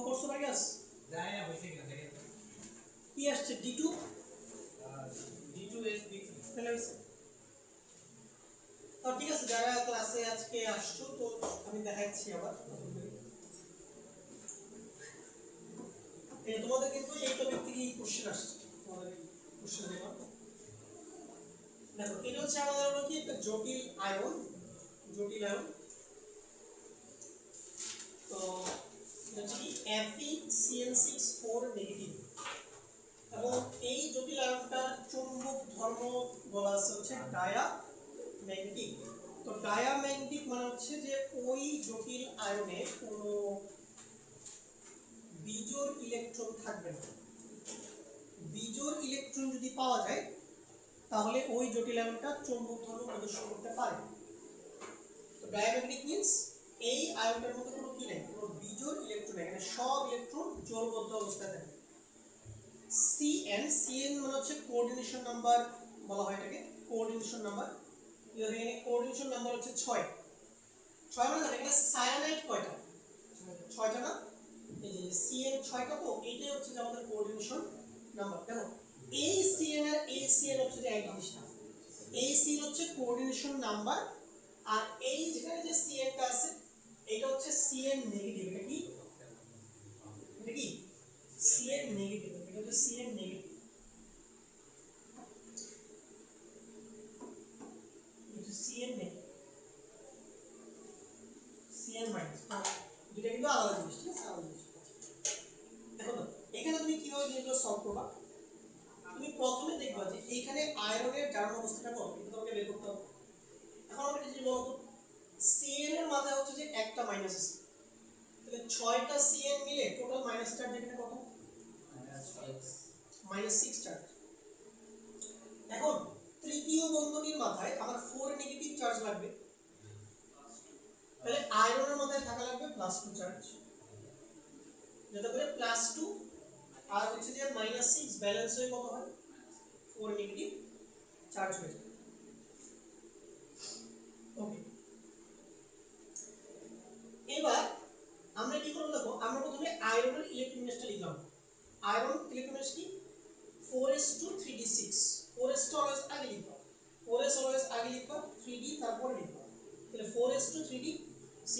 করছো না গ্যাস যায় না হইছে কিনা দেখেন কি আসছে d2 d2s3 তাহলে হইছে। তো ঠিক আছে, যারা ক্লাসে আজকে আসছো তো আমি দেখাচ্ছি আবার। তোমাদের কিন্তু এই টপিক থেকে কোশ্চেন আসছে, তোমাদের কোশ্চেন দেব। দেখো এটা হচ্ছে আমাদের হলো কি একটা জটিল আয়ন, জটিল আয়ন। তো এটা হচ্ছে কি FeCN6 4 নেগেটিভ, এবং এই জটিল আয়নটার চৌম্বক ধর্ম বলা আছে হচ্ছে ডায়াম্যাগনেটিক। তো ডায়াম্যাগনেটিক মানে হচ্ছে যে ওই জটিল আয়নে কোনো বিজোড় ইলেকট্রন থাকবে না। বিজোড় ইলেকট্রন যদি পাওয়া যায় তাহলে ওই জটিল আয়নটা চৌম্বক ধর্ম প্রদর্শন করতে পারে। তো ডায়াম্যাগনেটিক মিন্স এই আয়নটার মধ্যে কোনো কি নেই, কোনো বিজোড় ইলেকট্রন নেই, এখানে সব ইলেকট্রন জোড়বদ্ধ অবস্থায় থাকে। CN মানে হচ্ছে কোঅর্ডিনেশন নাম্বার বলা হয় এটাকে, কোঅর্ডিনেশন নাম্বার। এখানে কোঅর্ডিনেশন নাম্বার হচ্ছে 6 মানে এখানে সায়ানাইড কয়টা, 6টা না, এই যে CN 6টা, তো এইটাই হচ্ছে যে আমাদের কোঅর্ডিনেশন নাম্বার। দেখো এই CN আর এই CN হচ্ছে যে এক জিনিস না, এই CN হচ্ছে কোঅর্ডিনেশন নাম্বার, আর এই যেখানে যে CN টা আছে এটা হচ্ছে CN নেগেটিভ। এটা কি, এটা কি CN নেগেটিভ, এটা হচ্ছে CN নেগেটিভ, এটা CN নেগেটিভ, CN মাইনাস। দুটো কিন্তু আলাদা জিনিস, ঠিক আছে, আলাদা জিনিস। দেখো এখানে তুমি কিভাবে জিনিসগুলো সলভ করবা, তুমি প্রথমে দেখবা যে এখানে আয়রনের জারণ অবস্থাটা কত, এটা তোমাকে বের করতে হবে। এখন আমরা কি বলবো, CN এর মাথায় হচ্ছে যে একটা মাইনাস আছে, তাহলে 6টা CN মিলে টোটাল মাইনাস চার্জ এখানে কত, -6 চার্জ। এখন তৃতীয় বন্ধনীর মাথায় আমার 4 নেগেটিভ চার্জ লাগবে, তাহলে আয়রনের মাথায় থাকা লাগবে +2 চার্জ, যাতে করে +2 আর হচ্ছে যে -6 ব্যালেন্স হয়ে কত হয়, 4 নেগেটিভ চার্জ হয়ে যায়। ওকে, এবার আমরা কি করব, দেখো আমরা প্রথমে আয়রনের ইলেকট্রনিক্সটা লিখলাম। আয়রন ইলেকট্রনিক্স কি 4s2 3d6, 4s টা অলওয়েজ আগে লিখবা, 4s অলওয়েজ আগে লিখবা, 3d তারপর লিখবা, তাহলে 4s2 3d6।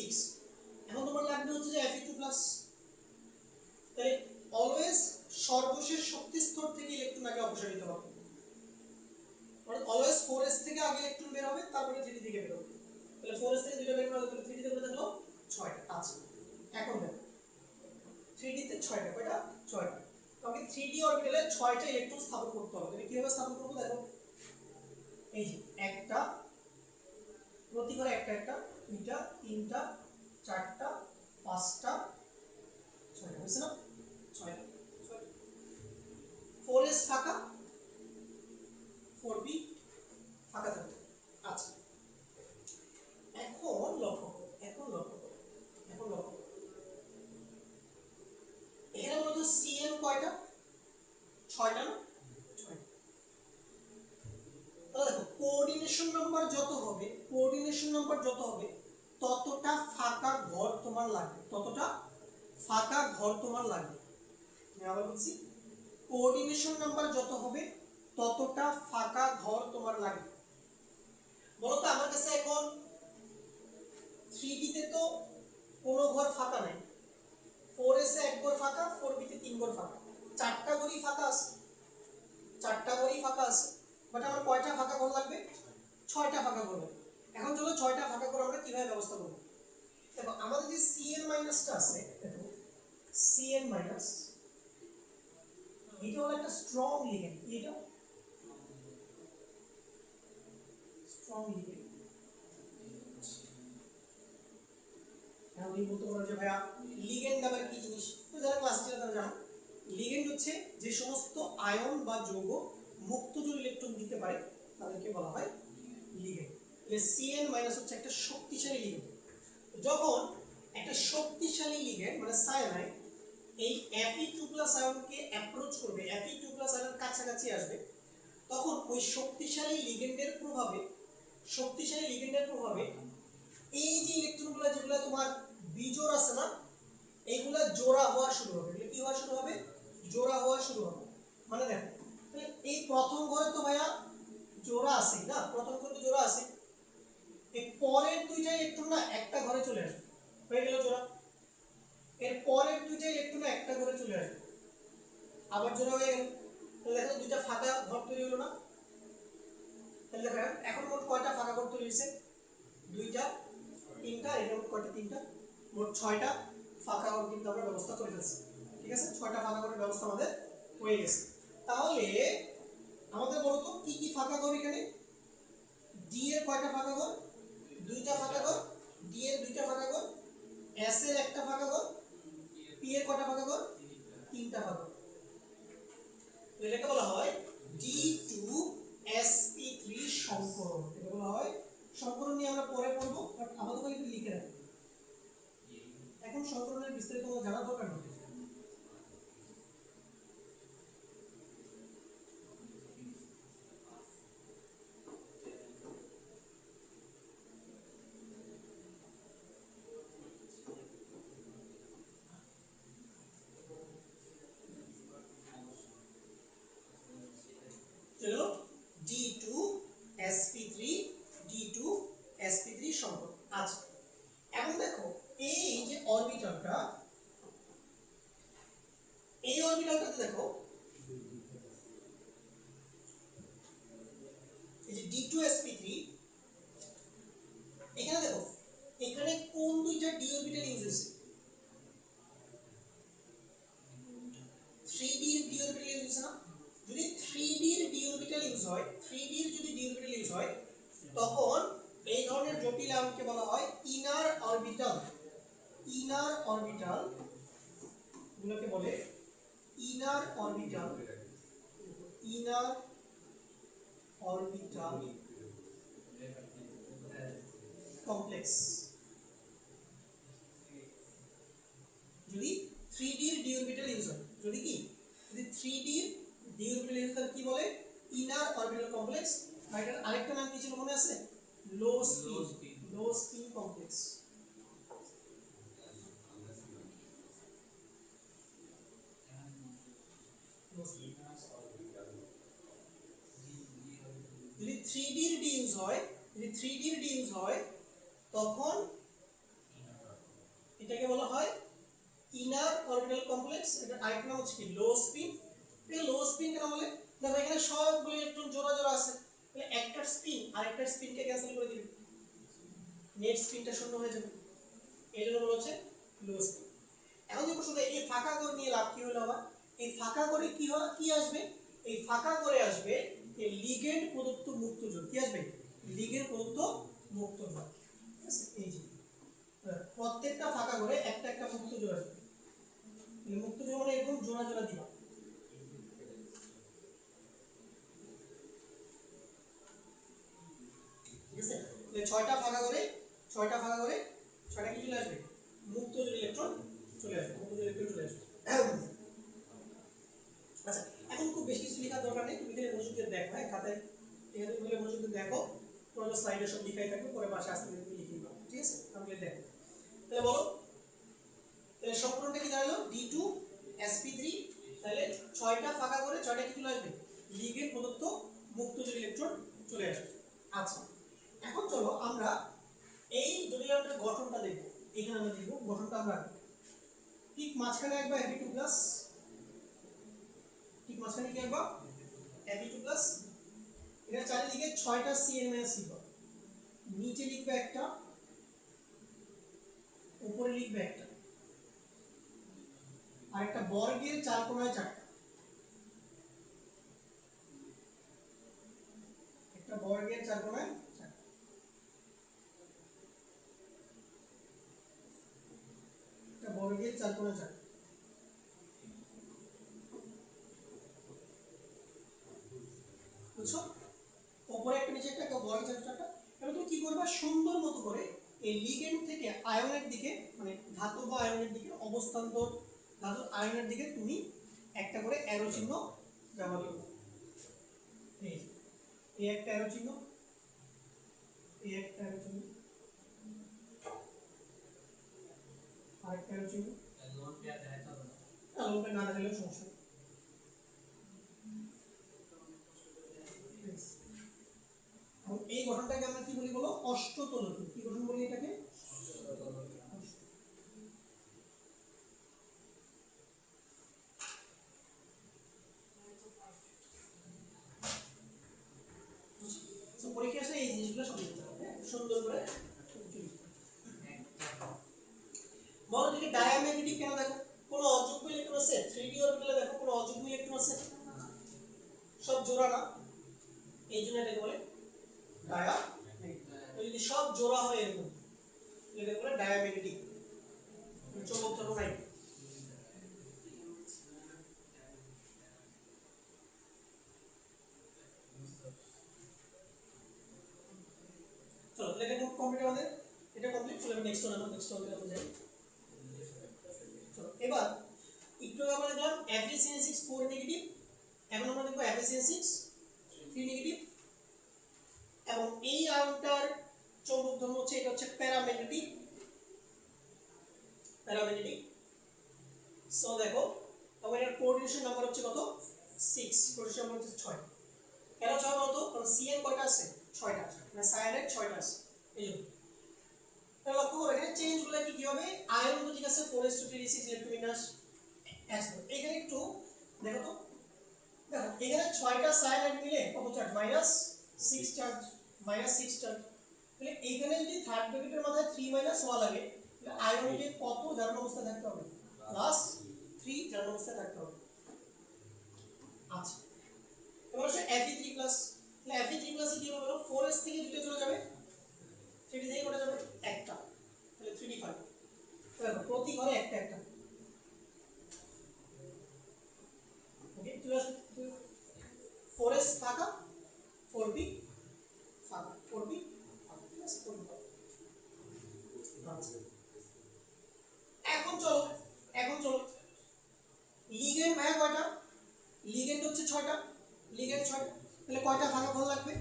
এখন তোমার লাগবে হচ্ছে যে Fe2+, তাহলে অলওয়েজ সর্বশেষ শক্তি স্তর থেকে ইলেকট্রন আগে অপসারিত হবে, মানে অলওয়েজ 4s থেকে আগে ইলেকট্রন বের হবে, তারপরে 3d থেকে বের হবে। তাহলে 4s থেকে দুটো বের করলে 3d তে কত থাকলো, 6টা। আচ্ছা এখন দেখো 3d তে 6টা, কয়টা, 6টা। তোমাকে 3d অরবিটালে 6টা ইলেকট্রন স্থাপন করতে হবে। তুমি কিভাবে স্থাপন করবে, দেখো এই যে একটা প্রতি করে একটা একটা, দুইটা, তিনটা, চারটা, পাঁচটা, 6টা হয়েছে না, 6টা। 4s ফাঁকা, 4p ফাঁকা থাকবে। আচ্ছা এখন লক্ষ্য করো, এখন লক্ষ্য করো, এখন লক্ষ্য করো, এখানে বলতো CN কয়টা, 6টা না, 6টা। তাহলে দেখো কোঅর্ডিনেশন নাম্বার যত হবে, কোঅর্ডিনেশন নাম্বার যত হবে ততটা ফাঁকা ঘর তোমার লাগবে, ততটা ফাঁকা ঘর তোমার লাগবে। আমি আবার বলছি, কোঅর্ডিনেশন নাম্বার যত হবে ততটা ফাঁকা ঘর তোমার লাগবে। বলো তো আমার কাছে এখন 3d তে তো কোনো ঘর ফাঁকা নাই, 4s এ এক ঘর ফাঁকা, 4b তে 3 ঘর ফাঁকা, 4টা ঘরই ফাঁকা আছে, 4টা ঘরই ফাঁকা আছে, বাট আমার কয়টা ফাঁকা ঘর লাগবে, 6টা ফাঁকা ঘর লাগবে। এখন চলো 6টা ফাঁকা ঘর আমরা কিভাবে ব্যবস্থা করব। দেখো আমাদের যে CN মাইনাসটা আছে, দেখো CN মাইনাস এটা হলো একটা স্ট্রং লিগ্যান্ড, এটা স্ট্রং লিগ্যান্ড। এখন তুমি বলতে পারো যে ভাইয়া লিগ্যান্ড আবার কি জিনিস, তো যারা ক্লাস 10 তারা জানো লিগ্যান্ড হচ্ছে যে সমস্ত আয়ন বা যৌগ মুক্ত জোড় ইলেকট্রন দিতে পারে তাদেরকে বলা হয় লিগ্যান্ড। তাহলে CN মাইনাস হচ্ছে একটা শক্তিশালী লিগ্যান্ড। যখন একটা শক্তিশালী লিগ্যান্ড মানে সায়ানাইড এই Fe2+ আয়নকে অ্যাপ্রোচ করবে, Fe2+ আয়ন কাছাকাছি আসবে, তখন ওই শক্তিশালী লিগ্যান্ডের প্রভাবে, এই যে ইলেকট্রনগুলো যেগুলো তোমার বিজোড় আছে না, এইগুলা জোড়া হওয়া শুরু হবে। এগুলো কি হওয়া শুরু হবে? জোড়া হওয়া শুরু হবে। মানে দেখো তাহলে এই প্রথম ঘরে তো ভাইয়া জোড়া আছে না, প্রথম ঘরে তো জোড়া আছে, এই পরের দুইটা ইলেকট্রন না একটা ঘরে চলে আসবে, হয়ে গেল জোড়া। এর পরের দুইটা ইলেকট্রন একটা ঘরে চলে আসবে, আবার জোড়া হয়ে গেল। তাহলে দেখো দুইটা ফাঁকা ঘর তৈরি হলো না? তাহলে দেখো এখন মোট কয়টা ফাঁকা ঘর তৈরি হয়েছে? দুইটা, তিনটা, এরকম কয়টা? তিনটা, মোট 6টা ফাঁকা ঘর কিন্তু আমরা ব্যবস্থা করে ফেলছি। ঠিক আছে, 6টা ফাঁকা ঘরের ব্যবস্থা আমাদের হয়ে গেছে। তাহলে আমাদের বলো তো কি কি ফাঁকা ঘর এখানে? ডি এর কয়টা ফাঁকা ঘর? দুইটা ফাঁকা ঘর। ডি এর দুইটা ফাঁকা ঘর, এস এর একটা ফাঁকা ঘর, পি এর কয়টা ফাঁকা ঘর? তিনটা ফাঁকা ঘর। এটাকে বলা হয় D2sp3 সংকরণ। এটা বলা হয় সংকরণ, নিয়ে আমরা পরে পড়বো, বাট আপাতত একটু লিখে রাখি। এখন সংকরণের বিস্তারিত জানার দরকার নেই। চলো D2sp3 D2sp3 সংকরণ। আচ্ছা এখন দেখো এই যে অরবিটালটা, এই অরবিটালটাতে দেখো এই যে D2sp3, এখানে দেখো এখানে কোন দুইটা ডি অরবিটাল ইউজ হয়েছে? 3d এর ডি অরবিটাল ইউজ হয়েছে না? যদি 3d এর ডি অরবিটাল ইউজ হয়, 3d এর যদি ডি অরবিটাল ইউজ হয়, তখন এই ধরনের জটিল আয়নকে বলা হয় ইনার অরবিটাল। ইনার অরবিটাল গুলোকে বলে inner orbital. Inner orbital complex. যদি 3d এর ডি অরবিটাল ইউজ হয়, যদি কি, যদি 3d এর ডি অরবিটাল ইউজ হয় কি বলে? Inner orbital complex. আর এটার আরেকটা নাম কি ছিল মনে আছে? লো স্পিন। লো স্পিন কমপ্লেক্স। যদি 3d এর ডি ইউজ হয়, যদি 3d এর ডি ইউজ হয়, তখন এটাকে বলা হয় ইনার অরবিটাল কমপ্লেক্স। এটা আরেকটা নাম হচ্ছে কি? লো স্পিন। এটা লো স্পিন কেন বলে? দেখো এখানে সবগুলো ইলেকট্রন জোড়া জোড়া আছে, তাহলে একটা স্পিন আরেকটার স্পিনকে ক্যান্সেল করে দিবে, নেট স্পিনটা শূন্য হয়ে যাবে। এই জন্য বলা হচ্ছে লো স্পিন। এখন যে প্রশ্নটা, এই ফাঁকা করে নিয়ে লাভ কি হলো আবার? এই ফাঁকা করে কি হয়, কি আসবে? এই ফাঁকা করে আসবে এই লিগেন্ড প্রদত্ত মুক্ত জোর। কি আসবে? লিগেন্ড প্রদত্ত মুক্ত জোর। ঠিক আছে, এই যে প্রত্যেকটা ফাঁকা করে একটা একটা মুক্ত জোর আসবে। মুক্ত জোর মানে এরকম জোড়া জোড়া দিবা। ঠিক আছে, তাহলে 6টা ফাঁকা করে, 6টা ফাঁকা করে 6টা কি চলে আসবে? মুক্ত জোর ইলেকট্রন চলে আসবে, মুক্ত জোর ইলেকট্রন চলে আসবে। আচ্ছা এখন খুব বেশি কিছু লেখার দরকার নেই, তুমি এখানে মনোযোগ দিয়ে দেখো। হ্যাঁ, খাতায় এখানে তুমি মনোযোগ দিয়ে দেখো, পুরো স্লাইডে সব লেখাই থাকবে, পরে পাশে আসতে তুমি লিখে নিবা। ঠিক আছে, তাহলে দেখো। তাহলে বলো, তাহলে সম্পূর্ণটা কি দাঁড়ালো? D2sp3। তাহলে 6টা ফাঁকা করে 6টা কি চলে আসবে? লিগেন্ড প্রদত্ত মুক্ত জোড় ইলেকট্রন চলে আসবে। আচ্ছা এখন চলো আমরা এই জটিল আয়নের গঠনটা দেখব। এখানে আমরা দেখব গঠনটা। আমরা ঠিক মাঝখানে একবার Fe2+, ঠিক মাঝখানে কি একবার Fe2+, এর চারিদিকে 6টা Cn- লিখবা। নিচে লিখবে একটা, উপরে লিখবে একটা, আর একটা বর্গের 4 কোণায় 4টা, একটা বর্গের 4 কোণায় 4টা, একটা বর্গের 4 কোণায় 4টা। বুঝছো? উপরে একটা নিচে একটা বর্গের 4টা। এবার তুমি কি করবে? সুন্দর মতো করে এই লিগেন্ড থেকে আয়নের দিকে, মানে ধাতব আয়নের দিকে অবস্থান্তর, ধাতব আয়নের দিকে তুমি একটা করে অ্যারো চিহ্ন ব্যবহার করবে। এই একটা অ্যারো চিহ্ন, এই একটা অ্যারো চিহ্ন, আরেকটা অ্যারো চিহ্ন, লোন পেয়ার না দেখালেও সমস্যা নেই। এবং এই গঠনটাকে আমরা কি বলি বলো, অষ্টতলকি। কি গঠন বলি এটাকে? পরীক্ষা আসলে এই জিনিসগুলো সব লিখতে হবে, সুন্দর করে বলো দেখি ডায়াম্যাগনেটিক কেন? দেখো কোন অযুগ্ম ইলেকট্রন আছে 3d অরবিটালে, দেখো কোন অযুগ্ম ইলেকট্রন আছে, সব জোড়া না, এই জন্য এটাকে বলে ডায়াম্যাগনেটিক। যদি সব জোড়া হয় এরকম এটাকে বলে ডায়াম্যাগনেটিক, চৌম্বক ধর্ম নাই। চলো এটা কমপ্লিট আমাদের, এটা কমপ্লিট। চলো নেক্সট ওয়ান, আমরা নেক্সট ওয়ানে যাই। চলো এবার একটু আমরা দেখলাম FeCN6 4 নেগেটিভ, এখন আমরা দেখব FeCN6 3 নেগেটিভ। এবং এই আয়নটার চৌম্বক ধর্ম হচ্ছে, এটা হচ্ছে প্যারাম্যাগনেটিক। প্যারাম্যাগনেটিক সো দেখো তবে এর কোঅর্ডিনেশন নাম্বার হচ্ছে কত? 6, কোঅর্ডিনেশন নাম্বার হচ্ছে 6। কেন 6 বলতো? কারণ CN কয়টা আছে? 6টা, মানে সায়ানাইড 6টা আছে এইজন্য। তাহলে লক্ষ্য করো এখানে চেঞ্জ গুলো কি হবে? আয়রন তো ঠিক আছে 4s2 3d6 ইলেকট্রোমিনাস s। এখানে একটু দেখো তো, দেখো এখানে 6টা সায়ানাইড মিলে কত চার্জ? -6 charge, -6 charge. তাহলে এইখানে যদি থার্ড ব্র্যাকেটের মাথায় 3 1 লাগে, তাহলে আয়রনকে কত জারণ অবস্থায় থাকতে হবে? +3 জারণ অবস্থায় থাকতে হবে। আচ্ছা এবার আসলে Fe3+, তাহলে Fe3+ এ কি হবে বলো? 4s থেকে দুটো চলে যাবে, 3d থেকে কত যাবে? একটা, তাহলে 3d5। দেখো প্রতি ঘরে একটা একটা। ওকে চলে আসবে 4s ফাঁকা, 4p ফাঁকা, 4p ফাঁকা, ঠিক আছে 4p ফাঁকা। আচ্ছা এখন চলো লিগেন্ড ভাইয়া কয়টা? লিগেন্ড হচ্ছে 6টা, লিগেন্ড 6টা, তাহলে কয়টা ফাঁকা ঘর লাগবে?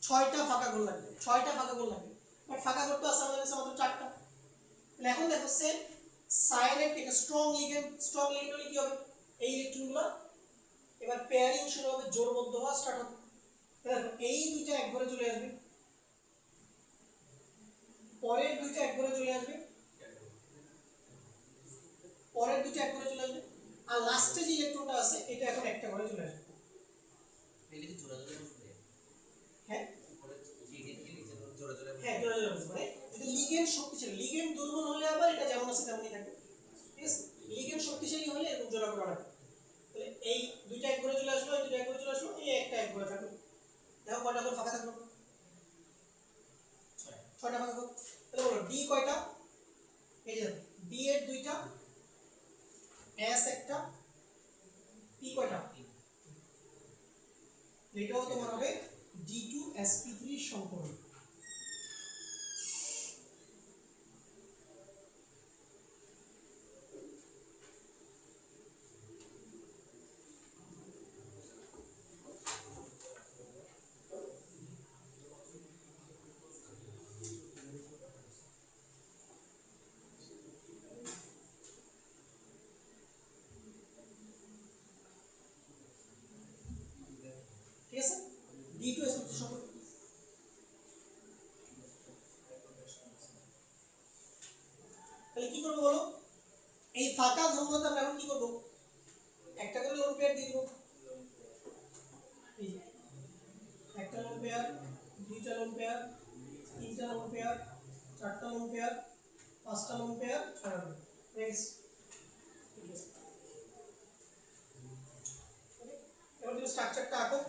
6টা ফাঁকা ঘর লাগবে, 6টা ফাঁকা ঘর লাগবে। বাট ফাঁকা ঘর তো আছে আমাদের কাছে মাত্র 4টা। তাহলে এখন দেখো সেম সাইলেন্ট থেকে স্ট্রং লিগেন্ড হলে কি হবে? এই ইলেকট্রনগুলো এবার পেয়ারিং শুরু হবে, জোড়বদ্ধ হওয়া স্টার্ট হবে। দেখো এই দুইটা এক ঘরে চলে আসবে, পরের দুইটা এক ঘরে চলে আসবে, পরের দুইটা এক ঘরে চলে আসবে, আর লাস্টে যে ইলেকট্রনটা আছে এটা এখন একটা ঘরে চলে আসবে। পেলে কি জোড়া জোড়া বসবে? হ্যাঁ পরে লিগেন্ড কে নিচে জোড়া জোড়া হ্যাঁ জোড়া জোড়া বসবে। মানে যদি লিগেন্ড শক্তিশালী, লিগেন্ড দুর্বল হলে আবার এটা যেমন আছে তেমনই থাকবে, ঠিক আছে? লিগেন্ড শক্তিশালী হলে এরকম জোড়া করে রাখবে। তাহলে এই দুইটা এক ঘরে চলে আসলো, এই দুইটা এক ঘরে চলে আসলো, এই একটা এক ঘরে থাকলো। দেখো কয়টা ঘর ফাঁকা থাকলো? 6টা ফাঁকা ঘর। তাহলে বলো ডি কয়টা? এই যে ডি এর দুইটা, এস একটা, পি কয়টা? এটাও তোমার হবে D2sp3 সংকরণ। ঠিক আছে, D2sp3 সংকরণ। তাহলে কি করবো বলো? এই ফাঁকা ঘরগুলোতে আমরা এখন কি করবো? একটা করে লোন পেয়ার দিয়ে দিব। এই একটা লোন পেয়ার, দুইটা লোন পেয়ার, তিনটা লোন পেয়ার, চারটা লোন পেয়ার, পাঁচটা লোন পেয়ার, 6টা লোন পেয়ার। ঠিক আছে, এবার তুমি স্ট্রাকচারটা আঁকো।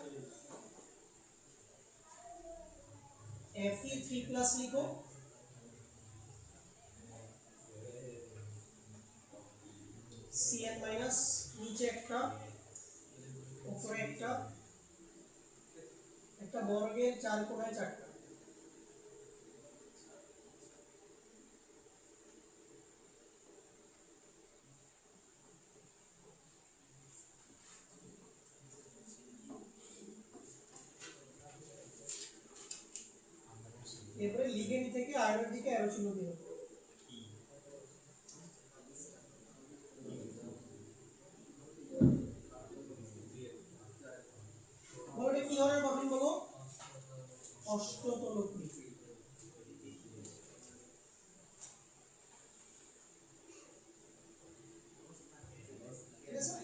Fe3+ লিখো, Cn- নিচে একটা, উপরে একটা, একটা বর্গের 4 কোণায় 4টা। এরপরে লিগেন্ড থেকে আয়রন দিকে অ্যারো চিহ্ন দিও। ষষ্ঠতম কুড়ি। ঠিক আছে?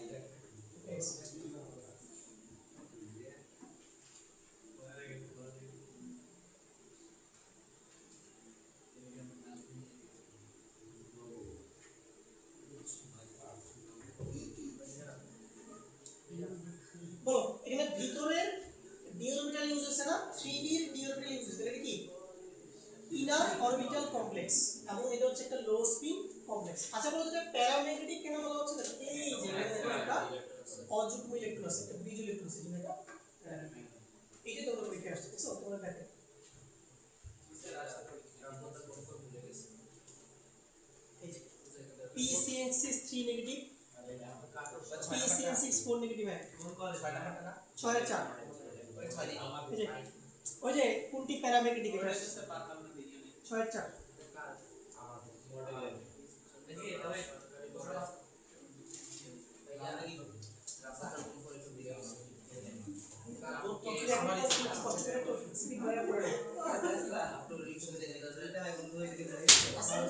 বলো এখানে ভিতরের ডি অরবিটাল ইউজ হচ্ছে না, 3D এর ডি অরবিটাল ইউজ হচ্ছে। এটা কি ইনার অরবিটাল কমপ্লেক্স এবং এটা হচ্ছে একটা লো স্পিন কমপ্লেক্স। আচ্ছা বলো তো প্যারাম্যাগনেটিক কেন বলা হচ্ছে? দেখো এই যে এখানে একটা অযুগ্ম ইলেকট্রন আছে, একটা বিজোড় ইলেকট্রন আছে, যেটা এটা তোমাদের পরীক্ষায় আসছে। দেখছো তোমরা দেখো এই যে PCN6 3 নেগেটিভ, PCN6 4 নেগেটিভ হয় 6 এর 4। ওই যে কোনটি প্যারাম্যাগনেটিক এটা 6 এর 4।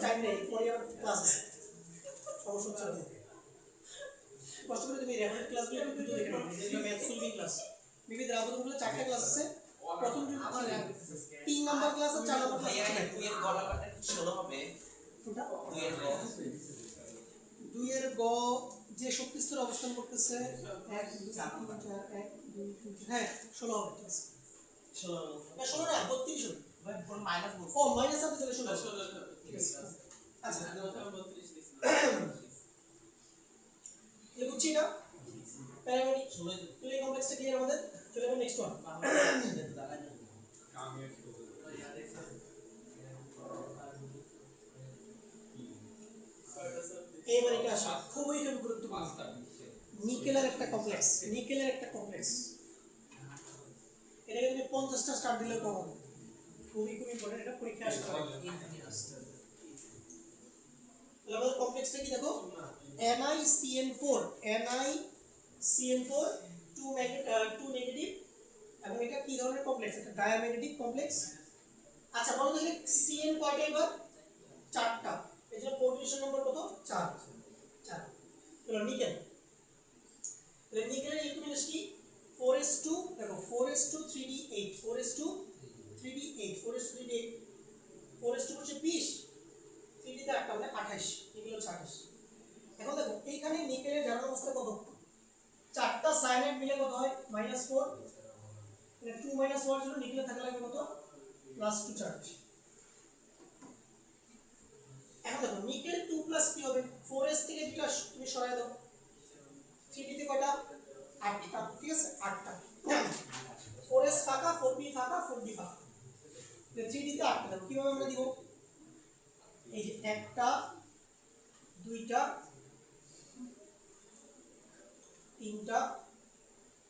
টাইম নেই, পরে ক্লাস আছে, সমস্যা হচ্ছে না। কষ্ট করে তুমি রেফারেন্স ক্লাসগুলো একটু দেখে নাও। এটা ম্যাথ সলভিং ক্লাস, বিবিধ রাবতগুলো 4টা ক্লাস আছে। প্রথম 3 নাম্বার ক্লাস আর 4 নাম্বার ক্লাস আছে। 2 এর গড়াটা 16 হবে। কোনটা? 2 এর গ 2 এর গ যে শক্তি স্তরে অবস্থান করতেছে 1 2 3 4 1 2 3 হ্যাঁ 16 হবে। ঠিক আছে 16 না 16 না 32 হবে ভাই ফোন মাইনাস বলছে। ও মাইনাস আছে তাহলে 16 ঠিক আছে। আচ্ছা তাহলে বুঝছি না প্যারামেডিক তুই কমপ্লেক্সটা ক্লিয়ার আমাদের। চলে যাবো নেক্সট ওয়ান। এবার এটা আসে খুবই গুরুত্বপূর্ণ, নিকেলের একটা কমপ্লেক্স। নিকেলের একটা কমপ্লেক্স, এটাকে তুমি 50টা স্টার দিলে পাবো। খুবই ইম্পর্টেন্ট, এটা পরীক্ষা আসতে পারে। তাহলে আমাদের কমপ্লেক্সটা কি দেখো, NiCN4 NiCN4 2 নেগেটিভ এবং এটা কি ধরনের কমপ্লেক্স? এটা ডায়াম্যাগনেটিক কমপ্লেক্স। আচ্ছা বলো দেখি CN কয়টা? এবার 4টা, এজন্য কোঅর্ডিনেশন নম্বর কত? 4 4। তাহলে নিকেল, তাহলে নিকেলের ইকুইভ্যালেন্স কি 4s2 দেখো 4s2 3d8 4s2 3d8 4s2 3d8 4s2 হচ্ছে 20 3d তে একটা মানে 28 নিকেল হচ্ছে 28। এখন দেখো এইখানে নিকেলের জারণ অবস্থা কত? 4টা সায়ানাইড মিলে কত হয়? -4। মানে 2 1 জন্য নিকেলে থাকা লাগবে কত? +2 চার্জ। এখন দেখো নিকেল 2 কি হবে? 4s থেকে দুটো তুমি সরায় দাও, 3d তে কয়টা? 8টা। ঠিক আছে 8টা। 4s ফাঁকা, 4p ফাঁকা, 4d ফাঁকা। তাহলে 3d তে 8টা দাও। কিভাবে আমরা দিব? এই যে একটা দুইটা তিনটা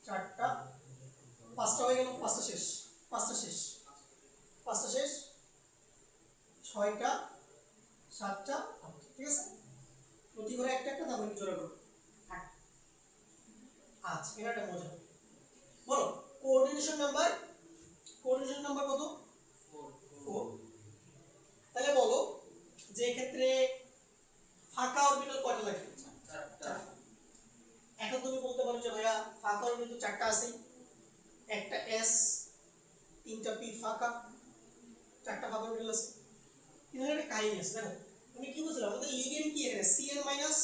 চারটা পাঁচটা হয়ে গেল, পাঁচটা শেষ, পাঁচটা শেষ, পাঁচটা শেষ, 6টা 7টা 8টা। ঠিক আছে প্রতি ঘরে একটা একটা, তারপরে জোড়া করো 8। আচ্ছা এটা একটা মজা। বলো কোঅর্ডিনেশন নাম্বার কত? 4। তাহলে বলো যে ক্ষেত্রে ফাঁকা অরবিটাল কয়টা লাগে? 4টা। এখন তুমি বলতে পারো যে ভাইয়া ফাঁকা অরবিটাল তো 4টা আছে, একটা s 3টা p ফাঁকা, 4টা ফাঁকা অরবিটাল আছে। কিন্তু একটা কাহিনী আছে দেখো, আমি কি বলছিলাম আমাদের লিগেন্ড কি এখানে Cn মাইনাস,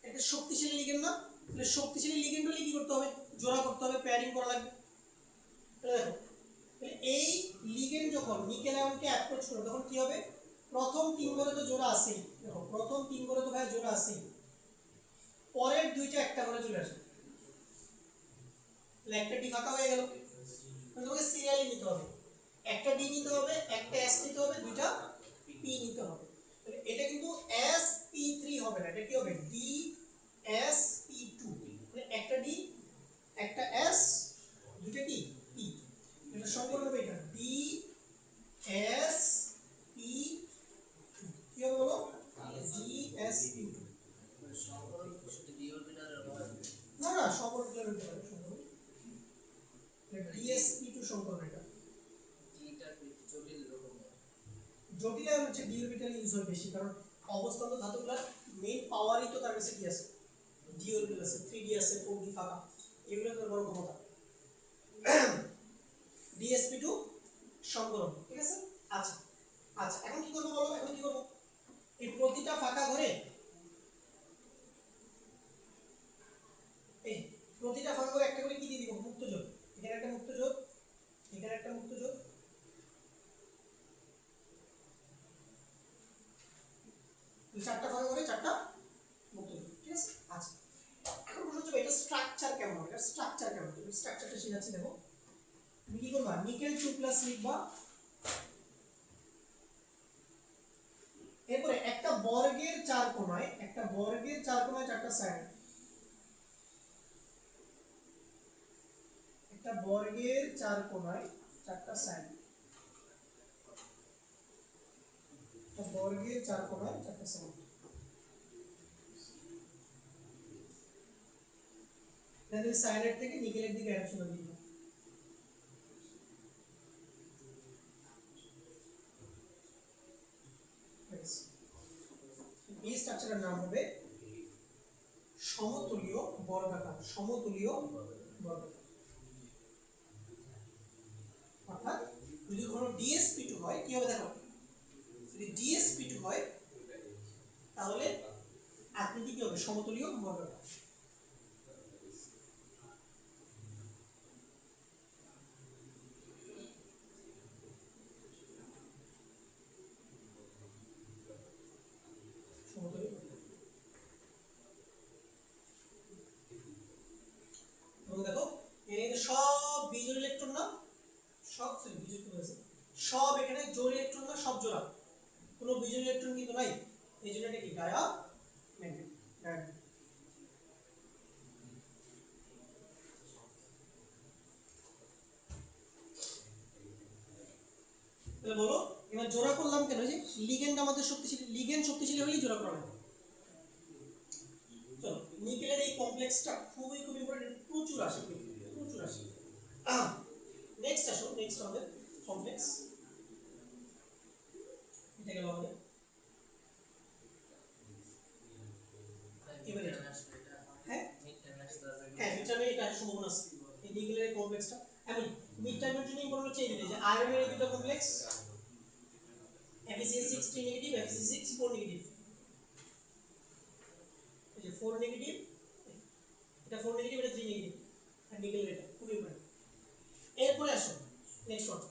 একটা শক্তিশালী লিগেন্ড না? তাহলে শক্তিশালী লিগেন্ড হলে কি করতে হবে? জোড়া করতে হবে, পেয়ারিং করা লাগবে। তাহলে দেখো তাহলে এই লিগেন্ড যখন নিকেল আয়নকে অ্যাপ্রোচ করবে তখন কি হবে? প্রথম 3 ঘরে তো জোড়া আছেই, দেখো প্রথম 3 ঘরে তো ভাই জোড়া আছেই, পরের দুইটা একটা করে চলে আসবে, তাহলে একটা ডি ফাঁকা হয়ে গেল। মানে তোমাকে সিরিয়ালি নিতে হবে, একটা ডি নিতে হবে, একটা এস নিতে হবে, দুইটা পি নিতে হবে। তাহলে এটা কিন্তু sp3 হবে না, এটা কি হবে? dsp2। মানে একটা ডি একটা এস দুইটা কি পি, এটা সম্পূর্ণ হবে এটা dsp2। কি হবে বলো? dsp2। না না সম্পূর্ণ হতে পারে, dsp জটিল আয়ন হচ্ছে ডি অরবিটাল ইউজ হয় বেশি, কারণ অবস্থান্ত ধাতুগুলোর মেইন পাওয়ারই তো তার কাছে কি আছে, ডি অরবিটাল আছে, 3d আছে, 4d ফাঁকা, এগুলো তো বড় ক্ষমতা। dsp2 সংকরণ, ঠিক আছে। আচ্ছা আচ্ছা, এখন কি করব বলো, এখন কি করব, এই প্রতিটা ফাঁকা ঘরে, এই প্রতিটা ফাঁকা ঘরে একটা করে কি দিয়ে দিব, মুক্তযোগ। এখানে একটা মুক্তযোগ, এখানে একটা মুক্তযোগ, চারটা ফাঁকা ঘরে চারটা মুক্তযোগ, ঠিক আছে। আচ্ছা, এখন প্রশ্ন হচ্ছে এটা স্ট্রাকচার কেমন হবে, এটা স্ট্রাকচার কেমন হবে, স্ট্রাকচারটা শিখাচ্ছি। দেখো তুমি কি করবা, নিকেল 2+ লিখবা, এরপরে একটা বর্গের চার কোণায়, একটা বর্গের চার কোণায় চারটা সাইড, একটা বর্গের চার কোণায় চারটা সাইড, একটা বর্গের চার কোণায় চারটা সাইড। তাহলে সাইডের থেকে নিকেলের দিকে অ্যারো চলে দিবা। এই স্ট্রাকচারের নাম হবে সমতুল্য বর্গাকার, সমতুল্য বর্গাকার। অর্থাৎ যদি কোনো dsp2 হয় কি হবে দেখো, যদি dsp2 হয় তাহলে আকৃতি কি হবে, সমতুল্য বর্গাকার। সমতুল্য এবং দেখো এখানে সব বিজোড় ইলেকট্রন না, সব বিজোড় হয়েছে, সব এখানে জোড় ইলেকট্রন না, সব জোড়া, কোনো বিজোড় ইলেকট্রন কিন্তু নাই, এই জন্য এটা কি ডায়াম্যাগনেট। তাহলে বলো এবার জোড়া করলাম কেন, যে লিগেন্ড আমাদের শক্তিশালী, লিগেন্ড শক্তিশালী হলেই জোড়া করা হবে। চলো নিকেলের এই কমপ্লেক্সটা খুবই খুব ইম্পর্টেন্ট, প্রচুর আসে, প্রচুর আসে। নেক্সট আসো, নেক্সট আমাদের কমপ্লেক্স, এটা গেল আমাদের। এবারে হ্যাঁ হ্যাঁ, মিটারে এটা আসার সম্ভাবনা আছে, এই নিকেলের কমপ্লেক্সটা। এমন মিড টাইমের জন্য ইম্পর্টেন্ট হচ্ছে এই যে আয়রনের এই দুটো complex, Fe6 3 negative, Fe6 4 negative, এই যে 4 নেগেটিভ, এটা 4 নেগেটিভ, এটা 3 নেগেটিভ, আর নিকেলের এটা খুব ইম্পর্টেন্ট। এরপরে আসো নেক্সট ওয়ান,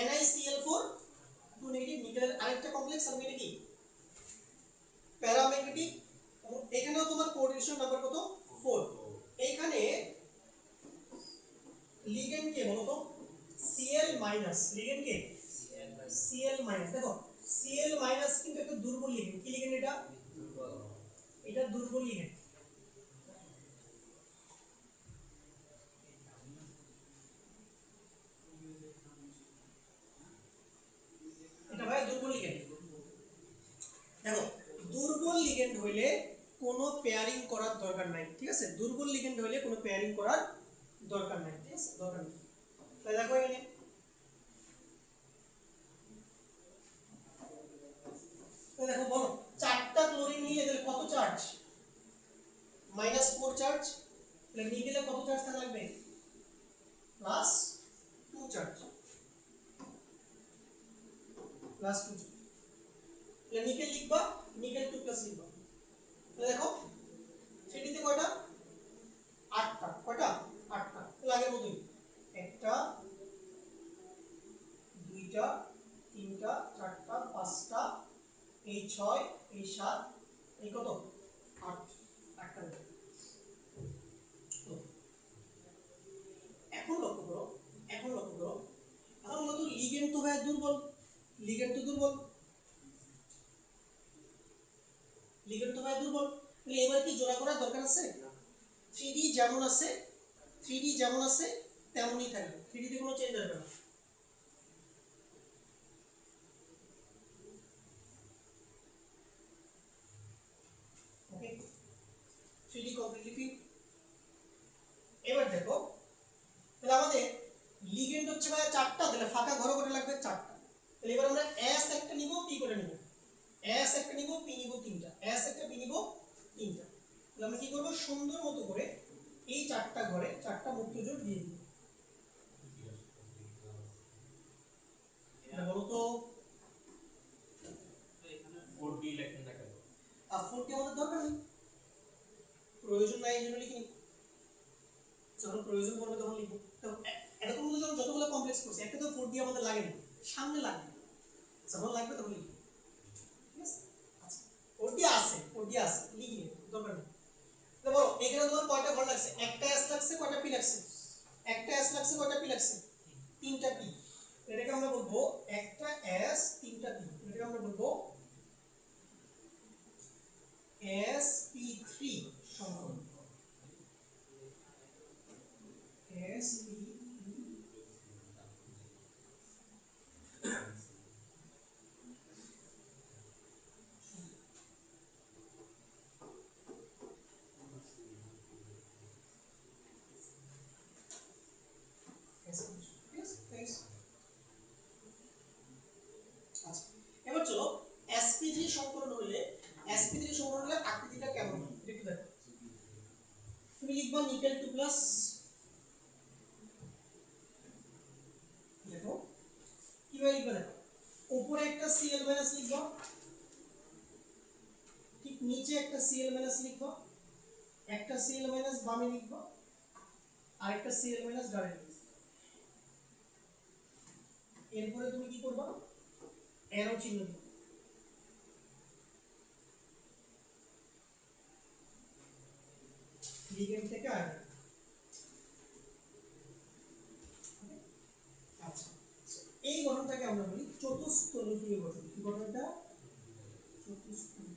NiCl4 2 নেগেটিভ, নিকেলের আরেকটা কমপ্লেক্স, আর এটা কি প্যারাম্যাগনেটিক, এবং এখানেও তোমার কোঅর্ডিনেশন নাম্বার কত 4। এইখানে লিগেন্ড কে বলো তো, Cl মাইনাস, লিগেন্ড কে Cl মাইনাস। দেখো Cl মাইনাস কিন্তু একটা দুর্বল লিগেন্ড, কি লিগেন্ড এটা, এটা দুর্বল লিগেন্ড। এটা ভাই দুর্বল লিগেন্ড। দেখো দুর্বল লিগেন্ড হইলে কোনো পেয়ারিং করার দরকার নাই, ঠিক আছে, দুর্বল লিগেন্ড হইলে কোনো পেয়ারিং করার দরকার নাই, ঠিক আছে, দরকার নেই। তাহলে দেখো এখানে দেখো বলো চারটা ক্লোরিন নিয়ে এদের কত চার্জ, -4 চার্জ, তাহলে নিকেলে কত চার্জ থাকা লাগবে, +2 চার্জ, +2। তাহলে নিকেল লিখবা, নিকেল 2+ লিখবা। তাহলে দেখো 3D তে কয়টা, 8টা, কয়টা 8টা, লাগের মতই, 1টা 2টা 3টা 4টা 5টা, এই 6 এই 7 এই কত 8, 8টা। এখন লক্ষ্য করো, এখন লক্ষ্য করো, এখন বলো তো লিগেন্ড তো ভাই দুর্বল, লিগেন্ড তো দুর্বল, লিগেন্ড তো ভাই দুর্বল, তাহলে এবার কি জোড়া করার দরকার আছে, 3D যেমন আছে, 3D যেমন আছে তেমনই থাকবে, 3D তে কোনো চেঞ্জ আসবে না। ওকে 3D কমপ্লিটলি ফিট। এবার দেখো তাহলে আমাদের লিগেন্ড হচ্ছে ভাই 4টা, তাহলে ফাঁকা ঘর কত লাগবে 4টা। তাহলে এবার আমরা S নিব তিনটা, S একটা B নিব তিনটা। তাহলে আমরা কি করব, সুন্দর মতো করে এই চারটা ঘরে চারটা মুক্ত জোড় দিয়ে দিব। এটা বলো তো 4D লেখেন না কেন? 4D আমাদের দরকার নেই, প্রয়োজন নাই, এই জন্য লিখিনি। যখন প্রয়োজন পড়বে তখন লিখবো। তো এরকম মধ্যে যখন যতগুলো কমপ্লেক্স করছি একটা তো 4D আমাদের লাগে না, সামনে লাগবে, যখন লাগবে তখন লিখবো। ঠিক আছে, আচ্ছা 4D আছে লিখি নেব, দরকার নেই। তো বলো এখানে তোমার কয়টা ঘর লাগছে, একটা S লাগছে, কয়টা P লাগছে, একটা S লাগছে, কয়টা P লাগছে, তিনটা P। এটাকে আমরা বলবো একটা S তিনটা P, এটাকে আমরা বলবো sp3 সমকলন। sp3 এবার চলো sp3 সমকলন হলে আকৃতিটা কেমন হবে একটু দেখো। তুমি লিখবা নিকেল 2 প্লাস, দেখো কিভাবে লিখবা, দেখো উপরে একটা Cl মাইনাস লিখবা, ঠিক নিচে একটা Cl মাইনাস লিখবা, একটা Cl মাইনাস বামে লিখবা, আর একটা Cl মাইনাস ডানে লিখবা। এরপরে তুমি কি করবা, অ্যারো চিহ্ন দিবা, লিগেন্ড থেকে আয়রন। আচ্ছা এই গঠনটাকে আমরা বলি চতুস্তলকীয় গঠন। কি গঠনটা, চতুস্তলকীয়।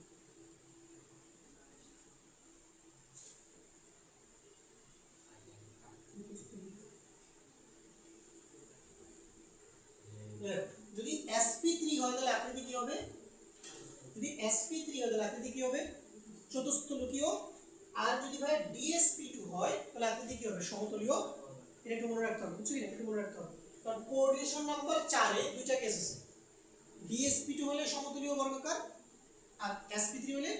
যদি sp3 হয় তাহলে আকৃতি কি হবে, যদি sp3 হয় তাহলে আকৃতি কি হবে, চতুস্তলকীয়। আর যদি ভাই dsp2 হয় তাহলে আকৃতি কি হবে, সমতলীয়। এটা একটু মনে রাখতে হবে, বুঝছো কি না, একটু মনে রাখতে হবে। কারণ কোঅর্ডিনেশন নাম্বার 4 এ দুইটা কেস আছে, dsp2 হলে সমতলীয় বর্গাকার আর sp3 হলে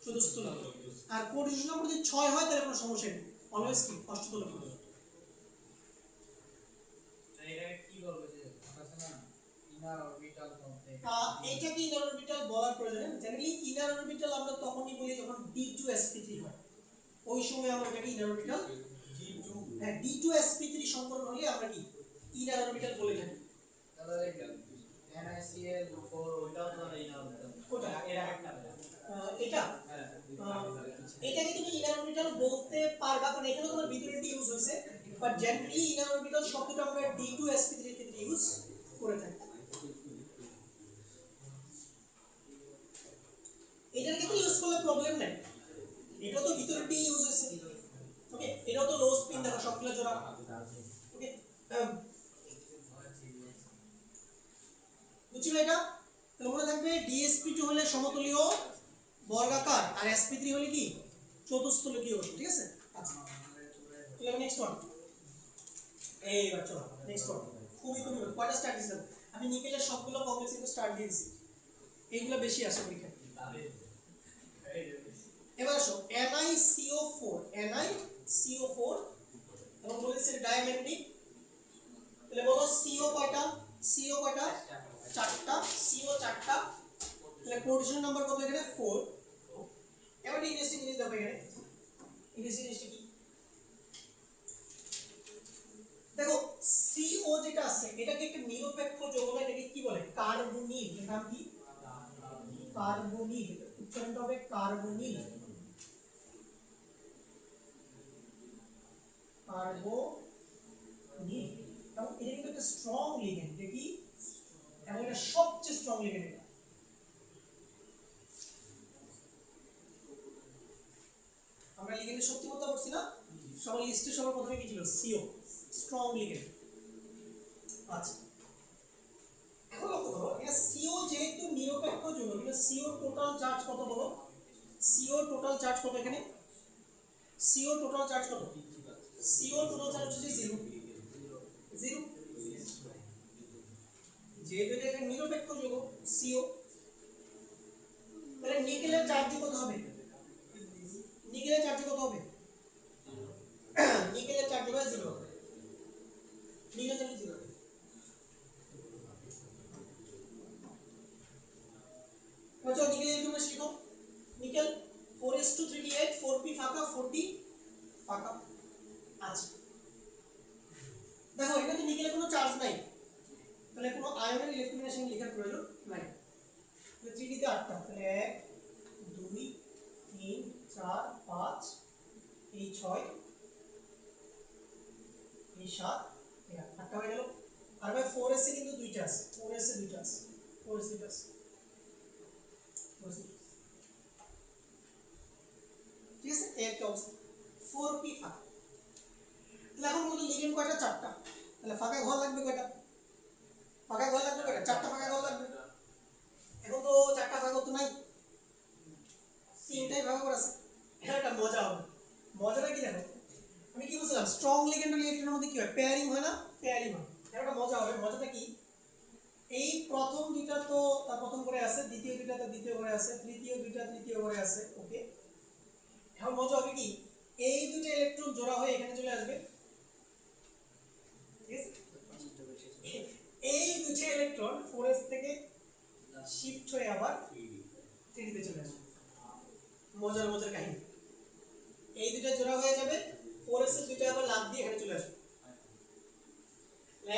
চতুস্তলকীয়। আর কোঅর্ডিনেশন নাম্বার যদি 6 হয় তাহলে কোনো সমস্যা নেই, অলওয়েজ কি অষ্টতলকীয়। এটা কি বলবো যে আছে না ইনার অরবিটাল কমপ্লেক্স, এইটা কি ইনার অরবিটাল বলার প্রয়োজন নেই। জেনারেলি ইনার অরবিটাল আমরা তখনই বলি যখন d2 sp3 হয়, ওই সময় আমরা এটাকে ইনার অরবিটাল d2, হ্যাঁ d2 sp3 সম্পূর্ণ হলে আমরা কি ইনার অরবিটাল বলে থাকি। তাহলে NiCl4 ওইটাও তো ইনার অরবিটাল, কোনটা এটা একটা এটা হ্যাঁ এটাকে তুমি ইনার অরবিটাল বলতে পারবা, কারণ এখানে তোমার ভিতরে ডি ইউজ হয়েছে, বাট জেনারেলি ইনার অরবিটাল শব্দটা আমরা d2 sp3 এর ক্ষেত্রে ইউজ করে থাকি। এটার ক্ষেত্রে ইউজ করলে প্রবলেম নাই, এটা তো ভিতরে ডি ইউজ হয়েছে। ওকে, এটাও তো লো স্পিন, দেখো সবগুলো জোড়া। ওকে, বুঝছো এটা, তাহলে মনে থাকবে dsp2 হলে সমতলীয় বর্গাকার আর sp3 হলে কি চতুস্তলকীয়। ঠিক আছে, আচ্ছা চলো নেক্সট ওয়ান। এইবার চলো নেক্সট ওয়ান, খুবই কয়টা স্টার্ট দিয়েছিলাম আমি, নিকেলের সবগুলো কমপ্লেক্স কিন্তু স্টার্ট দিয়েছি, এইগুলো বেশি আসে পরীক্ষায়। এবার আসো NiCO4 এবং বলেছে ডায়াম্যাগনেটিক। তাহলে বলো CO কয়টা, CO কয়টা, চারটা, CO চারটা। তাহলে কোঅর্ডিনেশন নাম্বার কত এখানে 4। এবার ইন্টারেস্টিং জিনিস দেখো এখানে, ইন্টারেস্টিং জিনিসটা কি দেখো, CO যেটা আছে এটাকে একটা নিরপেক্ষ যৌগ, এটাকে কি বলে, কার্বনিল। এর নাম কি, কার্বনিল, উচ্চারণটা হবে কার্বনিল, কার্বনিল। এবং এটা কিন্তু একটা স্ট্রং লিগ্যান্ড, এটা কি, এবং এটা সবচেয়ে স্ট্রং লিগ্যান্ড। এটা আমরা লিগ্যান্ডের শক্তি কথা বলছি না, সবার লিস্টে সবার প্রথমে কি ছিল, CO, স্ট্রং লিগ্যান্ড। আচ্ছা এখন লক্ষ্য করো, এটা CO যেহেতু নিরপেক্ষ যৌগ, এটা CO টোটাল চার্জ কত বলো, CO টোটাল চার্জ কত এখানে, CO টোটাল চার্জ কত, CO টোটাল চার্জ হচ্ছে 0 0, যেহেতু এটা একটা নিরপেক্ষ যৌগ CO। নিকেলের চার্জ কত হবে? নিকেলের চার্জ কত হবে? নিকেলের চার্জ হবে 0। নিকেলের চার্জ 0। আচ্ছা নিকেলের ইলেকট্রন শিখো। নিকেল 4s2 3d8 4p ফাঁকা 4d ফাঁকা আছে। দেখো এখানে নিকেলের কোনো চার্জ নাই, তাহলে কোনো আয়নের ইলেকট্রনের লেখার প্রয়োজন নাই। তাহলে 3d তে 8টা, তাহলে 1 2 3 4 5 এই 6 এই 7 এই 8টা হয়ে গেল। আর ভাই 4s এ কিন্তু দুইটা আছে, 4s এ দুইটা আছে, 4s দুইটা আছে, 4s ঠিক আছে। এই একটা অবস্থা 4p ফাঁকা। তাহলে এখন বলতো লিগেন্ড কয়টা? 4টা। তাহলে ফাঁকা ঘর লাগবে কয়টা? ফাঁকা ঘর লাগবে কয়টা? 4টা ফাঁকা ঘর লাগবে। এখন তো 4টা ফাঁকা তো নাই, 3টাই ফাঁকা করে আছে। এটা একটা মজা হবে। মজাটা কি দেখো, আমি কি বলছিলাম স্ট্রং লিগেন্ড আর লিগেন্ডের মধ্যে কি হয়? পেয়ারিং হয় না? পেয়ারিং হয়। এটা একটা মজা হবে। মজাটা কি, এই প্রথম দুইটা তো তার প্রথম করে আছে, দ্বিতীয় দুইটা তার দ্বিতীয় করে আছে, তৃতীয় দুইটা তৃতীয় করে আছে। ওকে, এখন মজা হবে কি, এই দুটো ইলেকট্রন জোড়া হয়ে এখানে চলে আসবে, ঠিক আছে। এই দুটো ইলেকট্রন 4s থেকে শিফট হয়ে আবার 3d তে চলে আসবে। মজার মজার কাহিনী। এই দুটো জোড়া হয়ে যাবে, 4s এর দুটো আবার লাফ দিয়ে এখানে চলে আসবে।